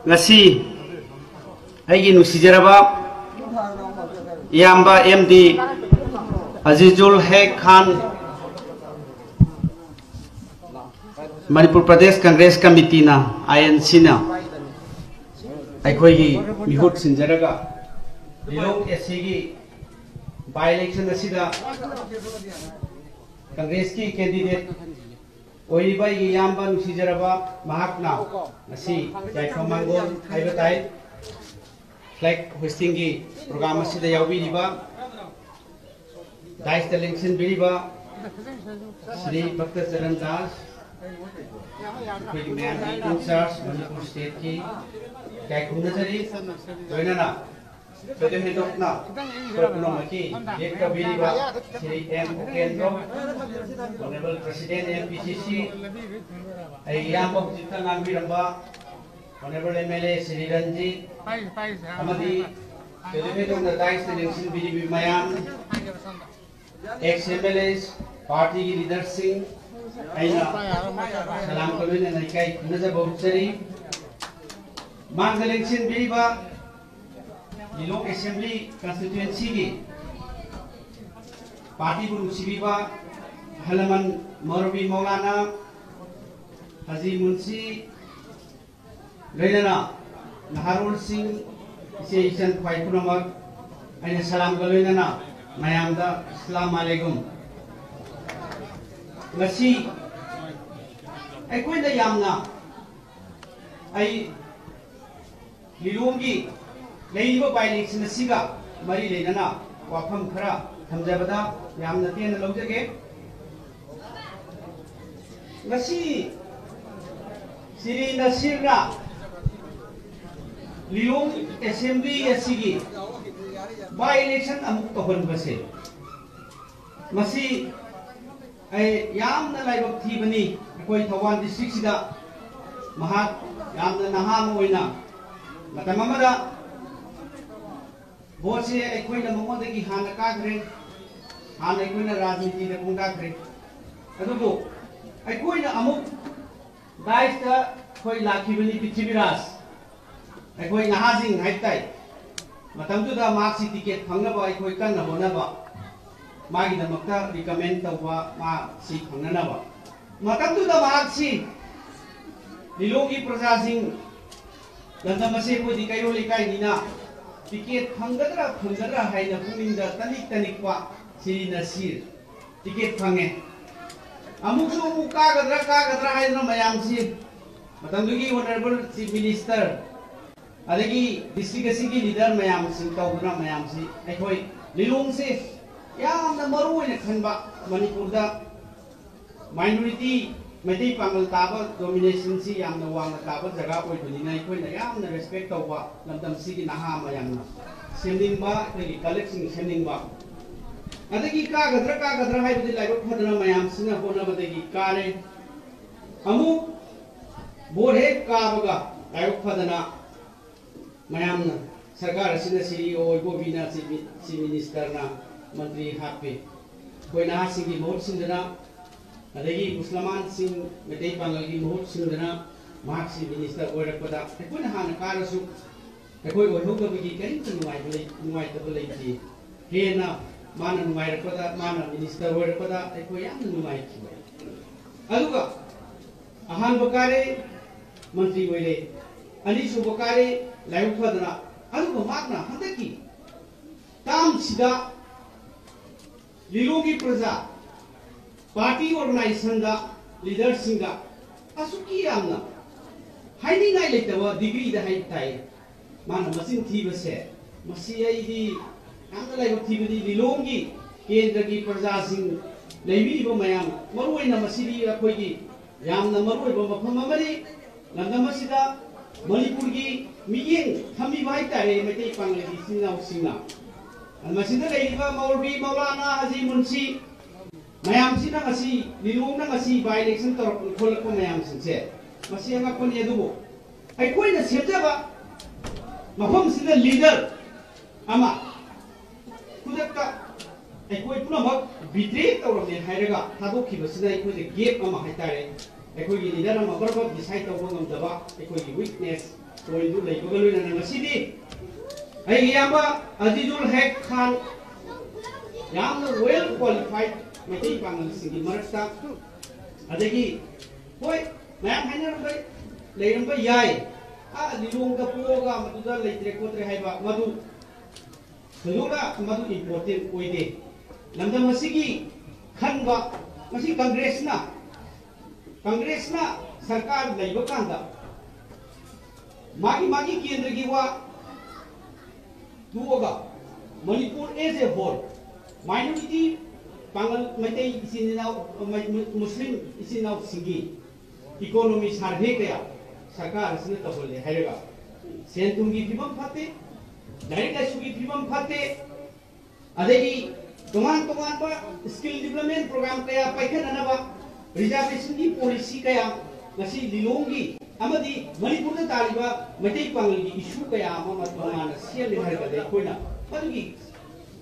ngasi aigi nusijaraba Yamba MD Azizul Haque Khan Manipur Pradesh Congress Committee na INC na aikoigi mihut sinjaraga Lilong SCG by election asida Congress ki candidate Oibai Yamba nusijaraba mahakna nasi Jaifamangol haibatai flag hosting ki program asida yaubiriba Dice election biriba Sri Bhakta Charan Das Manipur State ki Kaikunatari Joinana Federal Hedokna Kurkunamaki Yekta Biriba Sri M. Kendro Honorable President MPCC Ayambo Jita Nambiramba Honorable MLA Sri Ranjit Amadi Federal Hedokna Dice election biribi Mayan ex-MLAs party leader Singh Aina Salam Kawin and Aikai Naza Bauchari Mang election biriba Lilong Assembly constituency ki party guru Sibiba Halaman Morbi Maulana Haji Munshi Lainana Naharul Singh Isan Paipunamak Aina Salam Kawinana Mayamda Assalamualaikum ngasi aikoi da yamna ai Lilong gi leiba by election asiga mari leinana wafam khara thamjabada yamna tena lawjage ngasi Sri Nasirna Lilong Assembly asigi by election amuk tohon base masi ai yamna laibak thibani koi Thawal district sida mahat yamna naham oina matam amada vote se aikoi na mongode ki hana ka gre hana aikoi na rajniti da pungka gre adugo aikoi na amuk daista koi lakhibani Prithviraj aikoi nahajing haitai matam tu da mark si ticket phangnaba aikoi kanna honaba magi da makta recommend tawwa ma si phangnaba matam tu da mark si Lilong gi praja sing landamase ko di kairo likai nina ticket phanggadra haina puminda tanik pa Sri Nasir ticket phange amuksu kagadra haina mayam si matam du gi honorable chief minister adagi district asigi leader mayam sing tawna mayam si aikoi Lilong se yamna maru oina khanba Manipur da minority Maitai Pangal taba domination si yamna wangna taba jaga oibani aikoi na yamna respect tawwa lamdam sigi naha mayamna semningba tegi collection semningba adagi kagadra haibadi laibak phadana mayam sina honabadagi kare amu borhe kabaga laibak phadana mayamna sarkar asina CEO oibobina si minister na mantri hape koina sigi mohut sindana adagi Musliman sing Maitai Pangal gi mohut sindana mahak si minister oirakpada aikoi hana karasu aikoi oihogabagi karinta nuai tabulai ji hena mana nuai rakpada mana minister oirakpada aikoi yamna nuai ki aduga ahan bakare mantri oile ani su bakare layu phadana aduga makna handaki tam sida Lilong gi praja party organization da leader singa asuki yamna haini ngai leitawa degree da haitai mana masin thiba se masi ai di yamna laiba thibadi Lilong gi kendra gi praja sing leibi ba mayam maroi na masiri akoi gi yamna maroi ba mafam amari langa masida Manipur gi miyeng thami bai tare Maitai Pangal gi singa masida leiba Morbi Maulana Haji Munshi mayam sina ngasi Lilong na ngasi by election tor kholak ko mayam sinse masi anga kon yedubo ai koi na semjaba mafam sina leader ama kudakka ai koi puna mak betray tawramne hairaga thadokkhibasina ai koi gap ama haitare ai koi gi leader ama barba decide tawbo ngamdaba ai koi gi weakness कोई जो लेको गलो ना मसीदी आई यामा Azizul hack Khan याम well qualified मेटी Pongal सिंगी मरता अदगी कोई मैं हाइना रंबाई ले रंबाई याई आ लिलुंग का पोगा मधुदा लेत्रे कोत्रे हाइबा मधु सुनुगा मधु इम्पोर्टेंट ओइदे लमदा मसीगी खनबा मसी कांग्रेस ना सरकार लेबा कांदा मागी केंद्र की वा दुओगा Manipur as a whole minority पांगल मैते इसिनाव मुस्लिम इसिनाव सिंगी इकोनॉमी सर्वे कया सरकार से तबले हैगा सेंतुम की फिबम फाते डायरेक्ट लाइसु की फिबम फाते अदेगी तोमान पर स्किल डेवलपमेंट प्रोग्राम कया पाइखननबा रिजर्वेशन की पॉलिसी कया ngasi lilongi amadi manipur da taliba metai pangal gi issue kaya ama tongana sial le harga dai koina adugi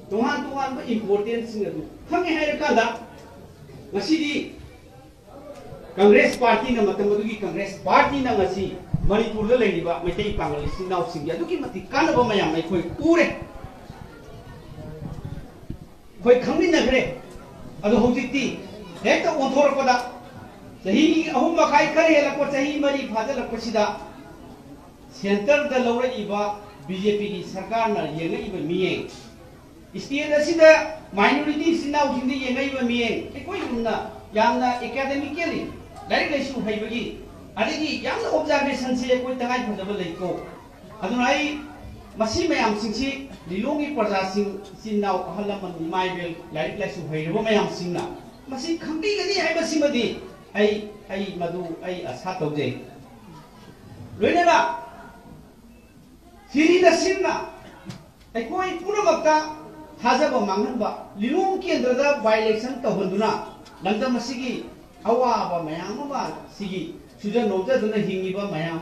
tohan ba importance sing adu khange hair kada ngasi di congress party na matam adugi congress party na ngasi manipur da leiniba metai pangal sinau sing adugi mati kanaba mayam ai khoi ure khoi khangni na gre adu hojikti hekta onthor koda सही अहुम मखाई करे लको सही मरी फादे लको सिदा centre the लौरे इबा BJP की सरकार ना येंगे इबा मिये state असिदा minority सिनाउ जिंदी येंगे इबा मिये ए कोई उन्ना यामना एकेडमिकली डायरेक्ट लेसु हाइबगी अदगी यामना ऑब्जर्वेशन से कोई तंगाई फजब लेको अदुनाई मसी मयाम सिंसी लिलोंगी प्रजा सिनाउ हलमन माइबेल डायरेक्ट लेसु हाइबो मयाम सिंना मसी खंबी गनी हाइबसी मदी आई मधु आई आशा तौजे लोइनेबा सिरी नसिना आई कोई पुनमक्ता थाजबा मांगनबा लिलुम केंद्रदा बाय इलेक्शन तहन्दुना लंगदा मसिगी अवाबा मयामबा सिगी सुजन नोजदुना हिंगिबा मयाम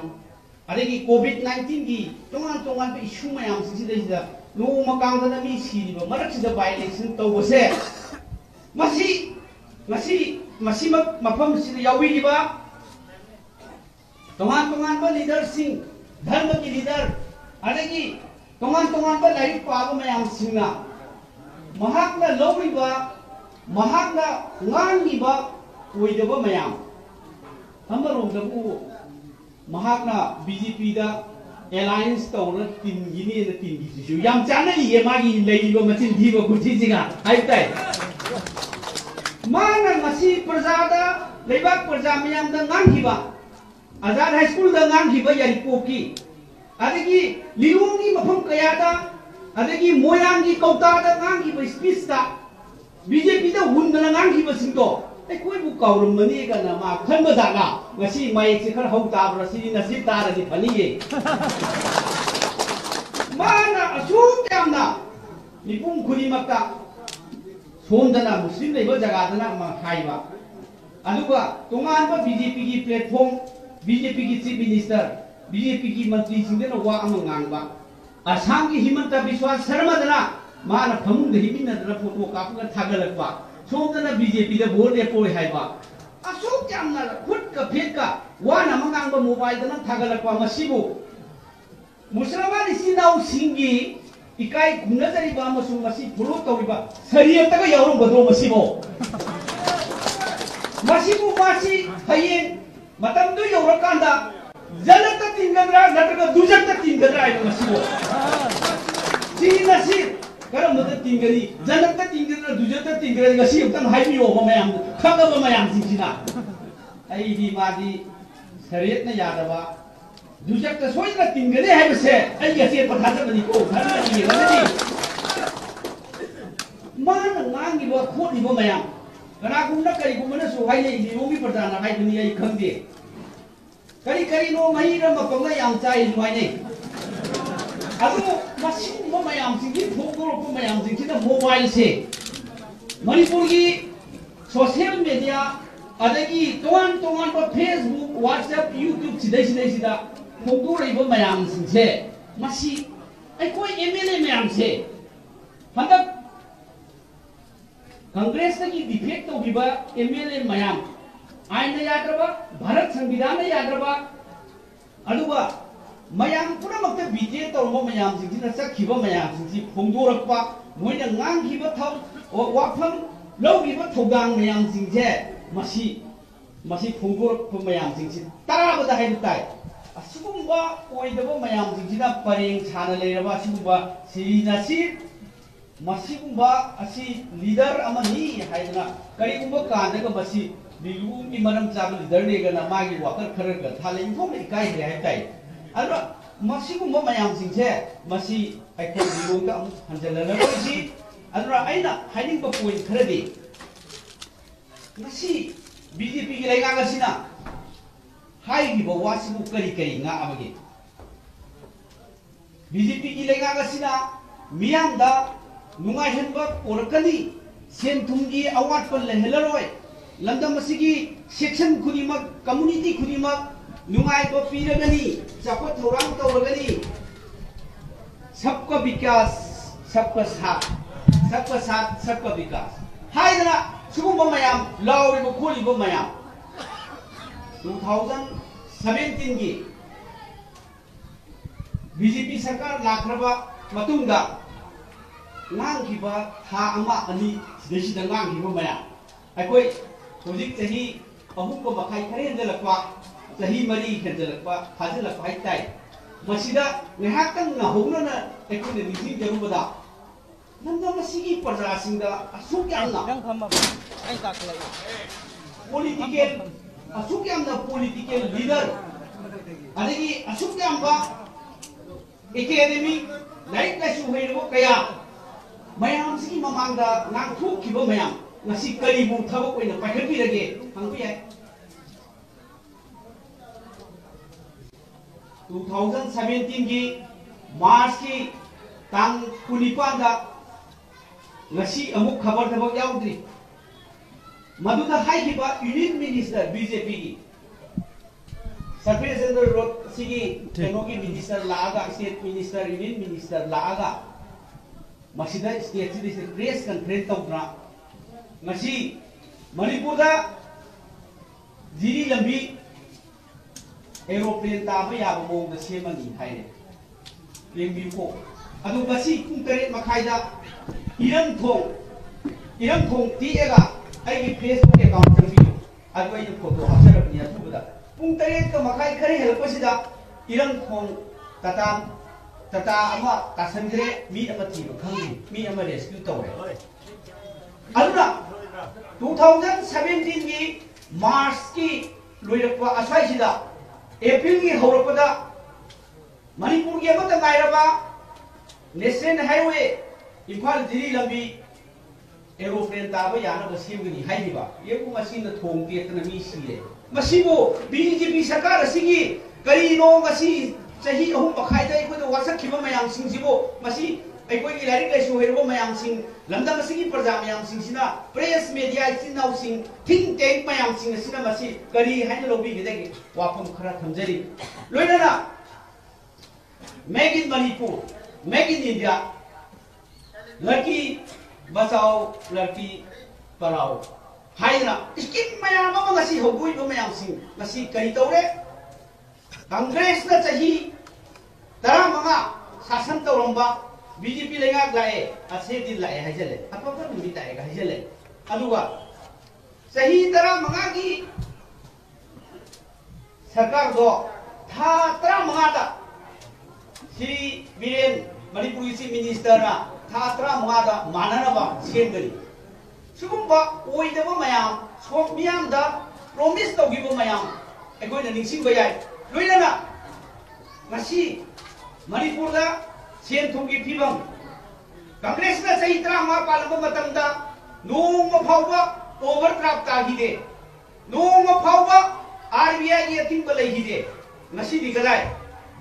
अदेगी कोविड-19 की तोंगान पे इशू मयाम सिसिदा नो मकांगदा मी सिरिबा मरकसिदा बाय इलेक्शन तौबसे मसी मफम से यावीबा तोंगान लीडर सिंह धर्म की लीडर अदगी तोंगान लाइक पाब मयाम सिंगना महाकना लौरिबा महाकना ngangiba ओइदबा मयाम हमरोंदबु महाकना बीजेपी दा एलायंस तौर तीन गिनी न तीन गिसु याम चानली ये मागी लेलिबा मचिन धीबा खुथिजिगा हाइताई माना मसी प्रजादा लेबाक प्रजा मयाम दा ngangiba आजाद हाई स्कूल दा ngangiba यारिपोकी अदगी लिलुंगी मफम कयादा अदगी मोयांगी कौता दा ngangiba स्पीच दा बीजेपी दा हुनदना ngangiba सिंतो ए कोई बु कावरमनी गना मा खनबा दागा ngasi mai se khar hau tabra si nasib tar di phaniye mana asu kyamna nipum khuni makta somdana muslim leiba jaga dana ma khaiba aduga tongan ba BJP ki platform BJP ki chief minister BJP ki mantri singdena wa amangang ba asam ki himanta biswas sharma dana mana phamung de himinna dana photo kapga thagalakba somdana BJP da vote e poi haiba asu kyamna khut ka phet ka wa na mangang ba mobile dana thagalakba masibu musliman isinau singi ikai gunajari ba masu masi follow tawriba sariyat ta yawrum bado masibo masi hayen matam du yawrakanda janata tingadra nataka dujakta tingadra ai masibo si nasir karam nata tingari janata tingadra dujakta tingadra ngasi uktan haimi o mayam khagaba mayam singina ai di madi sariyat na yadaba दुजक सोई ना तिंगने है बसे आई ऐसे पठाते बनी को घर में ये वाले मान ngangi ba khodi ba mayam kana kumna kari kumna so hai nei ni momi pradana hai dunia ai khangde kari no mai ra ma pangla yam chai mai nei adu masin mo mayam sing ki phogol ko mayam sing ki da mobile se manipur ki social media adagi tongan ba Facebook WhatsApp YouTube sidai Poguraiba mayam singse masi ai koi MLA mayam se handak Congress की defect तो बिबा MLA mayam आइन याद्रबा भारत संविधान याद्रबा अदुबा मयाम पुनमक्ता बीजे तौरम मयाम सिंसिना चखिबा मयाम सिंसि फोंदोरक्पा Moina ngang थौ वाफम लौगिबा थौदांग मयाम सिंसे मसी फोंदोरक्पा मयाम सिंसि ताराबदा हाइदु ताइ असुगुम्बा ओइदबा मयाम सिंसिना परेंग छाना लेरबा असुगुम्बा सिरिनासि मसीगुम्बा असि leader अमनी हाइदना करिगुम्बा कानदगा मसी लिलुगी मरम चाबा leader लेगना मागी वाकर खरगा थाले इन्फोम इकाइ रे हाइ ताइ अदो मसीगुम्बा मयाम सिंसे मसी आइखो लिलुंगा हंजलना कोइसि अदो आइना हाइनिंग पॉइंट खरदि मसी बीजेपी की लेगागसिना हाइगिबा वासिबु करी nga abagi बीजेपी की लेगागसिना मियामदा नुंगाइ हनबा पोरकनी सेन थुंगी अवाट पर लेहलरोय लंदम सिगी सेक्शन खुदिमक कम्युनिटी खुदिमक नुंगाइ ब पीरगनी चापत थौरांग तौरगनी सबका विकास सबका साथ सबका विकास हाइदना सुगुम्बा मयाम लाउरिबो खोलिबो मयाम 2017 की बीजेपी सरकार लाखरबा मतुंगा ngang था अमा अनि सिदैसिदा ngang मयाम अखोय होजिक चही अहुम को मखाई खरे हेंजलकवा चही मरी हेंजलकवा फाजलकवा हाइताइ मसिदा नेहातंग नहौनना एकोने निजी जरुबदा नंदा मसिगी प्रजासिंगा असुक यामना पॉलिटिकल असुक यामना पॉलिटिकल लीडर अदगी असुक यामबा एकेडमी लाइक लाइसु होइरबो कया मयाम सिगी ममांगदा नांथुखिबो मयाम ngasi karibu thabak oina paikhabirage hangbi yai 2017 की मार्च की तांग कुनिपान दा ngasi amuk khabar thabak yaudri maduda haikiba union minister BJP की सरफेस चंद्र रोड सिगी केनोगी मिनिस्टर लागा स्टेट मिनिस्टर यूनियन मिनिस्टर लागा मसिदा स्टेट से प्रेस कॉन्फ्रेंस तौना मसी मणिपुर दा जीरी लंबी एरोप्लेन ताबा याबा मोंग सेमनी हाइने लेंबिको अदु मसी पुंग तरेट मखाइदा इरम थोंग तीएगा आइगी फेसबुक अकाउंट तंबी अदु आइ फोटो हासरबनी अथुबदा पुंग तरेट का मखाइ खरे हेलपसिदा इरम थोंग तता अमा तासंद्रे मी अमा थीबा खंगी मी अमा रेस्क्यू तौरे अदुना 2017 की मार्च की लोइरक्वा असवाइसिदा अप्रैल की हौरपदा मणिपुर की अमत गायरबा नेशनल हाईवे इम्फाल जिरी लंबी एरोप्लेन ताबा यानबा सेमगनी हाइबा येबु मसिन थोंग तेतना मी सिरे मसिबो बीजेपी सरकार असिगी करिनो मसि चही अहुम पखाइदा इखोद वासखिबा मयाम सिंसिबो मसि अखोई की लाइक लाइसु हेरबो मयाम सिंग लमदम सिगी प्रजा मयाम सिंसिना प्रेस मीडिया इसिनाउ सिंग थिंक टैंक मयाम सिंग सिना मसि करी हाइन लोबी गिदगी वाफम खरा थमजरी लोइना make in Manipur make in India लड़की बचाओ लड़की पढ़ाओ हाइना स्कीम मयाम अमा ngasi होगुइबो मयाम सिंग ngasi करी तौरे कांग्रेस ना चही 15 शासन तौरंबा बीजेपी लेगा लाए असे दिन लाए हाइजले अपपर निमित आएगा हाइजले अदुगा सही तरह मंगा की सरकार दो था तरह मंगा दा श्री बीरेन मणिपुर की मिनिस्टर ना था तरह मंगा दा माननबा सेमगरी सुगुम्बा ओइदबा मयाम सोक मियाम दा प्रॉमिस तौगिबो मयाम एकोइना निंसिंग बयाय लोइना ngasi मणिपुर दा सेन थुंगी फिबम कांग्रेस ना सही तरह मा पालबो मतमदा नोंग फावबा ओवरड्राफ्ट तागिदे नोंग फावबा आरबीआई की अथिंग बलैगिदे ngasi di galai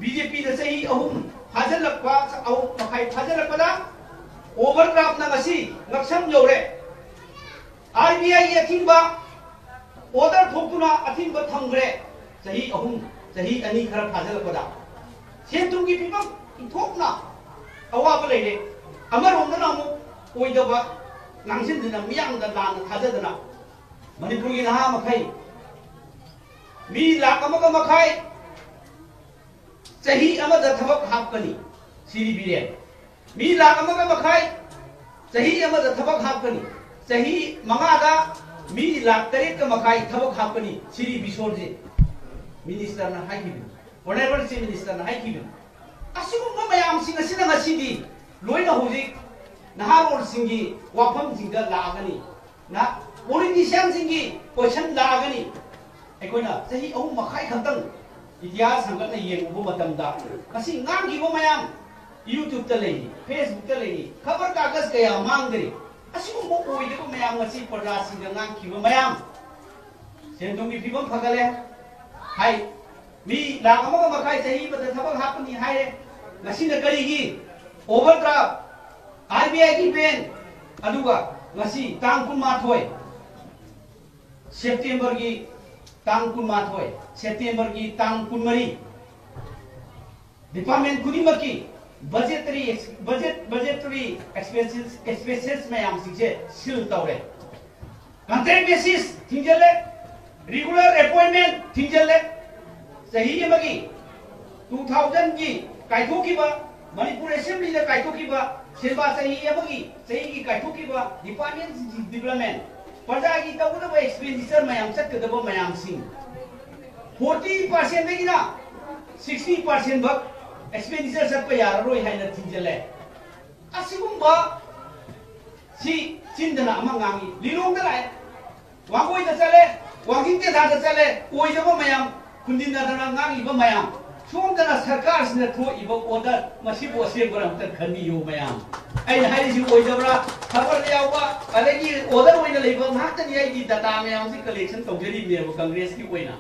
बीजेपी ना सही अहुम फाजलकवा औ मखाई फाजलकदा ओवरड्राफ्ट ना ngasi ngaksham यौरे आरबीआई की अथिंग बा ऑर्डर थोकतुना अथिंग बा थंगरे सही अहुम सही अनि खरा फाजलकदा सेन थुंगी फिबम थोकना अवाब लेरे अमरोंदना अमु ओइदबा नांसिनदना मियांगदा लान थाजदना मणिपुर की नहा मखाई मी लाक अमगा मखाई चाही अमदा थबक हापकनी सिरी बिरेन मी लाख अमगा मखाई चाही अमदा थबक हापकनी चाही मंगादा मी लाख तरेट का मखाई थबक हापकनी सिरी बिसोर जे मिनिस्टर ना हाइकिबु ऑनरेबल चीफ मिनिस्टर ना हाइकिबु असिगुम मयाम सिंग असिना ngасidi लोइना होजिक नहारोल सिंगी वाफम सिंग लागनी ना पॉलिटिशियन सिंगी क्वेश्चन लागनी अखोना चाही अहु मखाई खतंग इतिहास संगत ने येंगबु मतमदा असी ngamgibo mayam YouTube ta lei Facebook ta lei खबर कागज कया मांगदरी असिगुम मो ओइदको mayam ngasi पर्दा सिंग ngamgibo mayam सेंदोंगी फिबम फगले हाय मी लागमगा मखाई चाही बद थबक हापनी हाय ngasi na करिगी ओवरड्राफ्ट RBI की पेन अदुगा ngasi tang 18 सेप्टेम्बर की tang 18 सेप्टेम्बर की tang 14 डिपार्टमेंट खुदिमकी बजेटरी एक्सपेंसेस में आम सिंचे सिल तौरे कॉन्ट्रैक्ट बेसिस थिंजले रेगुलर अपॉइंटमेंट थिंजले सही मगी 2000 की काइथोकीबा मणिपुर असेंबली ने काइथोकीबा सेवा सही की काइथोकीबा डिपार्टमेंट डेवलपमेंट प्रजा की तबदब एक्सपेंडिचर मैम चक्कदब मैम सिंह 40% देगिना 60% भक एक्सपेंडिचर चक्क यारोय हाइना थिंजले असिगुम्बा सी चिंदना अमंगांगी लिलोंग दलाय वांगोय द चले वांगिंग ते दा चले ओइजब मैम खुंदिन दना ngangi ba मैम सोमदना सरकार सिने थो इबो ऑर्डर मसिबो सेबरा त खनियो मैम ai hai ji ओइजबरा खबर यावबा अलेगी ऑर्डर ओइना लेबा मातनी ai di data मैम से कलेक्शन तौजरी नेबो कांग्रेस की ओइना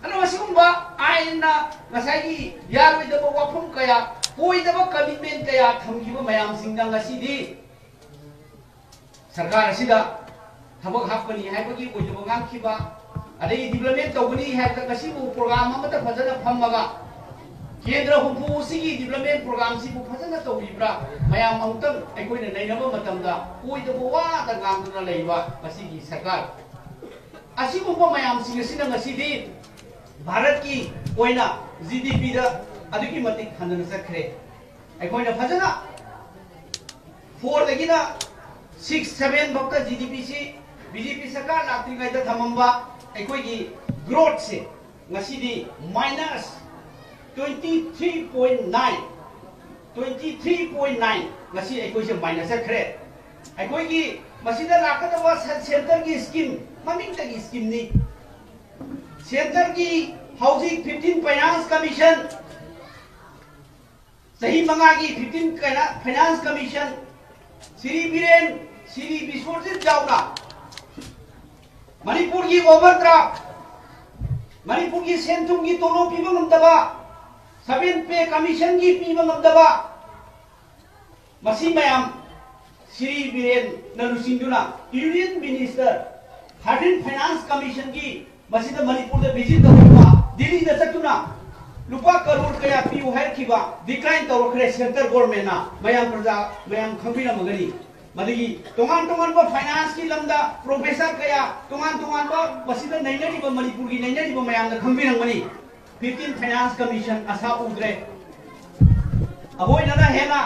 अनो मसिगुम्बा आइना ngसाई यारोइदब वाफम कया ओइदब कमिटमेंट कया थमगिबो मैम सिंगा ngasiदी सरकार असिदा थबक हापकनी हाइबगी ओइदब ngamखिबा अदे डेवलपमेंट तौगनी हाइबदा ngasiबो प्रोग्राम अमता फजना फमगा केंद्र हुंफु सिगी डेवलपमेंट प्रोग्राम सिबु फजना तौबिब्रा मैम अमुतंग अइकोइना नैनबो मतमदा ओइदब वादा गांगना लेबा मसिगी सरकार असिबो मैम सिंगसिना ngasiदी भारत की ओइना जीडीपी दा अदुकी मतिक हंदना सकरे अइकोइना फजना 4 दगिना 6 7 भक्ता जीडीपी से बीजेपी सरकार लाक्तिगाइदा थमंबा अइकोइगी ग्रोथ से ngasiदी माइनस 23.9 ngasi अइकोइसे माइनस सकरे अइकोइगी मसिदा लाकदबा सेंटर की स्कीम ममिंग तगी स्कीम नी सेंटर की हाउसिंग 15 फाइनेंस कमीशन सही मंगा की 15 फाइनेंस कमीशन श्री बीरेन श्री विश्वजित जावना मणिपुर की ओवरड्राफ्ट मणिपुर की सेंथुम की तोलो पीबा ngमदबा 7 पे कमीशन की पीबा ngमदबा मसी मैम श्री बीरेन नलुसिंदुना यूनियन मिनिस्टर 13 फाइनेंस कमीशन की मसीद मणिपुर द विजिट तौरबा दिल्ली द चतुना लुपा करोड़ कया पिउ हाइखिबा डिक्लाइन तौरखरे सेंट्रल गवर्नमेंट ना मयाम प्रजा मयाम खंबिना मगनी मदगी तोंगान तोंगान बा फाइनेंस की लमदा प्रोफेसर कया तोंगान तोंगान बा मसीद नैनरिबा मणिपुर की नैनरिबा मयाम द खंबिरंगनी 15 फाइनेंस कमीशन असा उद्रे अबोइना हेना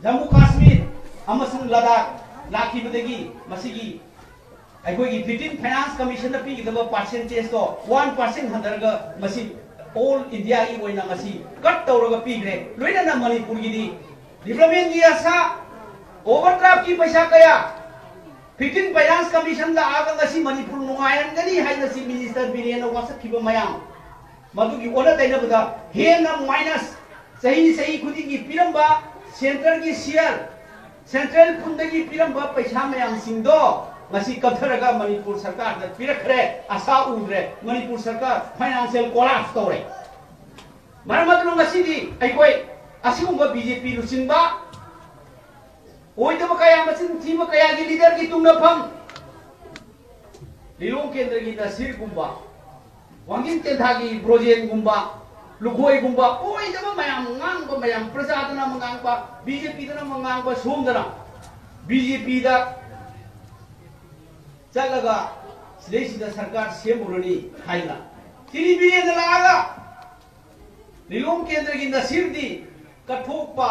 जम्मू कश्मीर अमसंग लद्दाख लाखिबदगी मसीगी अखोगी 15 फाइनेंस कमीशन पीगदब परसेंटेज तो 1% हंदरग मसी ऑल इंडिया की ओइना मसी कट तौरग पीग्रे लोइना मणिपुर की डेवलपमेंट की आशा ओवरड्राफ्ट की पैसा कया 15 फाइनेंस कमीशन दा आगा ngasi मणिपुर नुगायनगनी हाइनसी मिनिस्टर बिरेन वासखिब मयाम मदुगी ओना तैनबदा हेना माइनस सही खुदी की पिरंबा सेंट्रल की शेयर सेंट्रल फंडगी पिरंबा पैसा मयाम सिंदो ngasi कथरगा मणिपुर सरकार द पिरखरे आशा उद्रे मणिपुर सरकार फाइनेंशियल कोलैप्स तौरे मरमदनु ngasi दी अइकोइ असिगुम्बा बीजेपी लुसिंबा ओइदब कया मसिन थीब कया की लीडर की तुंगनफम लिलों केंद्र की नसीर गुम्बा वांगिन तेधा की ब्रोजेन गुम्बा लुखोय गुम्बा ओइदब मयाम ngang मयाम प्रजादना मंगांगबा बीजेपी दना मंगांगबा सोमदना बीजेपी दा चलगा सिलेसिदा सरकार सेमुरनी हाइना तिनी बिरेन लागा लिलोंग केंद्र की नसीर दी कठोपा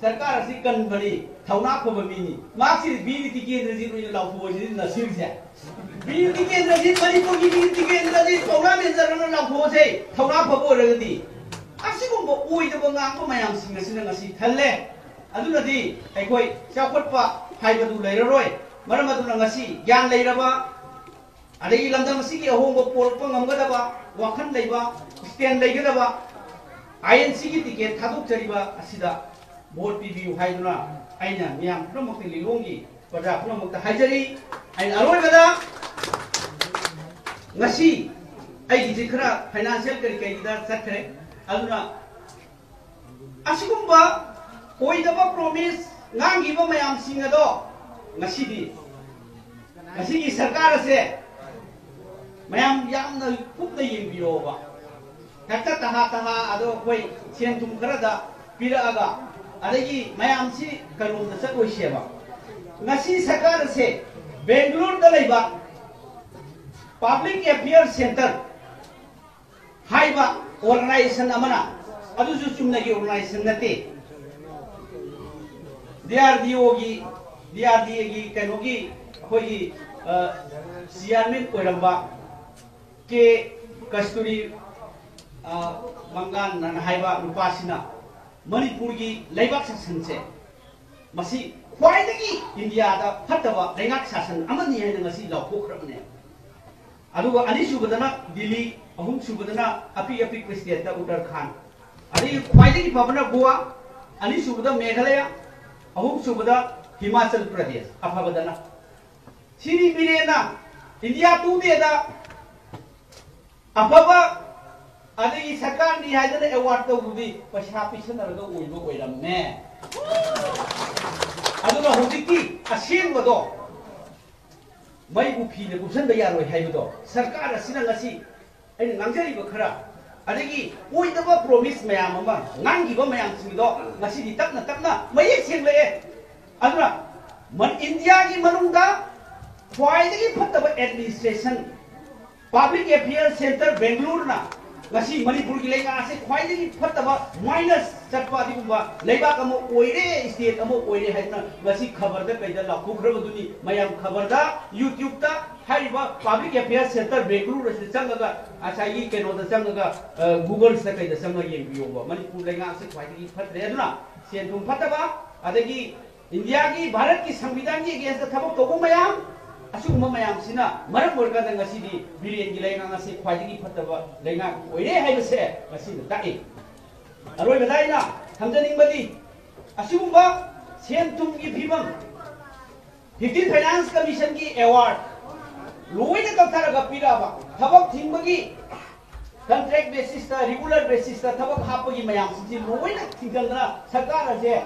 सरकार असी कन बड़ी थौना को बमीनी मार्क्सी बीनीति केंद्र जी को लाफो जी नसीर से बीनीति केंद्र जी मणिपुर की बीनीति केंद्र जी थौना में जरना लाफो से थौना फबो रगदी असिगुम बो ओइदबो ngang mayam sing asina ngasi thalle adunadi aikoi chakotpa haibadu leiroi maram aduna ngasi gyan leiraba adagi lamdam asigi ahongbo polpa ngamgadaba wakhan leiba stand leigadaba INC ki ticket thaduk chariba asida vote pibiu haiduna aina miyam pramukti lilongi pada pramukta haijari aina aroi bada ngasi ai gi khara financial kari kai da sakhre aduna asigumba oidaba promise ngangiba mayam singado ngasidi ngasigi sarkar se mayam yamna kupna yengbiroba takta taha ado koi sentum karada piraga adagi mayam si karum da sakoi sheba ngasi sarkar se Bangalore da leiba public affairs center haiba organization amana adu ju chumna gi organization nate DRDO gi kanogi hoyi chairman koiramba ke Kasturi mangan nan haiba rupasina Manipur gi leibak sasan se masi khwaidagi India da phataba leingak sasan amani haina ngasi laukhrabne aduga ani subadana Delhi ahum subadana api state da Uttarakhand adi khwaidagi pabana Goa ani subada Meghalaya ahum subada Himachal Pradesh afabadana siri mirena India tu de da afaba adi sarkar ni haidana award to budi pasha pisana da oibo oiramne aduna hojiki asin bado mai bu phine bu san da yaroi haibado sarkar asina ngasi ai ngangjari ba khara adagi oidaba promise mayam ama ngangi ba mayam singdo ngasi di takna mai sengle aduna man India gi manungda khwaidagi phattaba administration public affairs center Bangalore na ngasi Manipur gi lenga ase khwaidagi phattaba minus chatpa digumba leibak amo oire state amo oire haina ngasi khabar da kaida lakhograbaduni mayam khabar da YouTube ta haiba public affairs center Bangalore se changaga asai keno da changaga Google se kaida changa yengbiyoba Manipur lenga ase khwaidagi phatre aduna sentum phattaba adagi India ki Bharat ki संविधान की against the thabok toko mayam asuguma mayam sina maram morga da ngasi di biren gi lenga ngasi khwaidagi phattaba lenga oire haibase ngasi da ta'i aroi badaina hamjaning badi asugumba sentum gi phibam 15 finance commission ki award loina kathara piraba thabok thingbagi contract basis ta regular basis ta thabok hapagi mayam si loina thingdana sarkar ase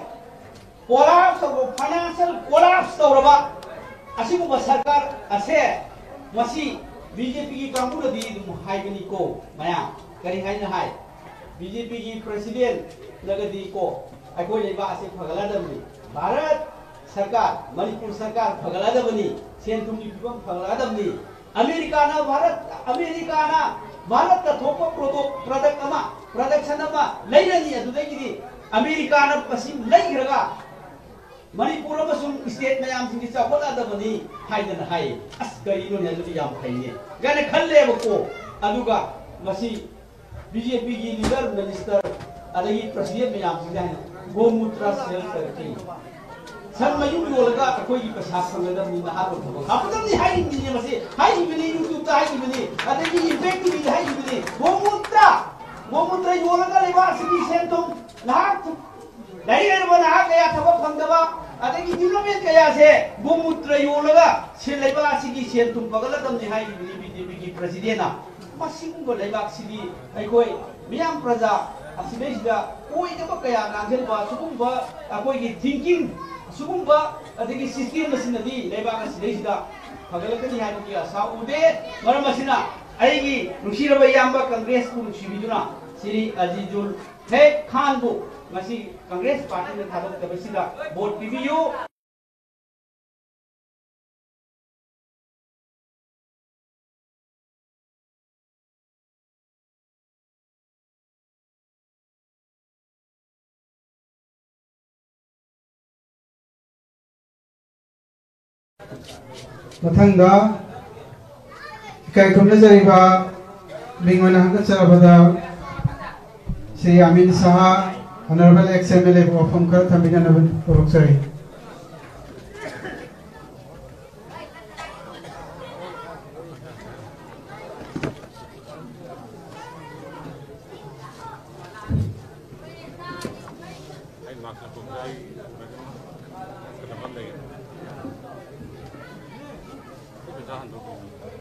collapse of financial collapse tawraba asiguba sarkar ase masi BJP ki kangura di dum haibani ko mayam kari haina hai BJP ki president lagadi ko akoi leba ase phagaladamni Bharat sarkar Manipur sarkar phagaladamni sentum ni bibam phagaladamni America na Bharat ta thopa product ama production ama lairani adudagi America na pasim laigraga Manipur amasung state mayam singi chakhola da bani haidana hai as gari no ne du yam phaine gane khalle bako aduga masi BJP gi leader minister adagi president mayam singi hai gomutra sel sarki san mayum yolaga akoi gi pasha sangada ni na haro thabo apudam ni hai ni masi hai bini YouTube ta hai bini adagi impact ni hai bini gomutra yolaga leba singi sentum na Dahil mo na kaya thabo phangdaba adagi development kaya se gomutra yolaga selaiba asigi sentum pagaladam ni hai BJP ki president na masinggo leibak sigi aikoi miyam praja asidesida oidaba kaya nanghelba sugumba akoi gi thinking sugumba adagi system masinadi leibak asidesida pagaladani hai ki asa ude maramasina aigi nusiraba yamba congress ku nusibiduna Sri Azizul Sheikh Khan bu masih Congress Party में था तो कभी सीधा vote पीवीयू मथंगा इकाई खुमनजरिबा मिंगोना हंगचरबदा Shri Amit Shah honourable ex MLA को फॉर्म कर थमिना नबन प्रोक्सरी Jangan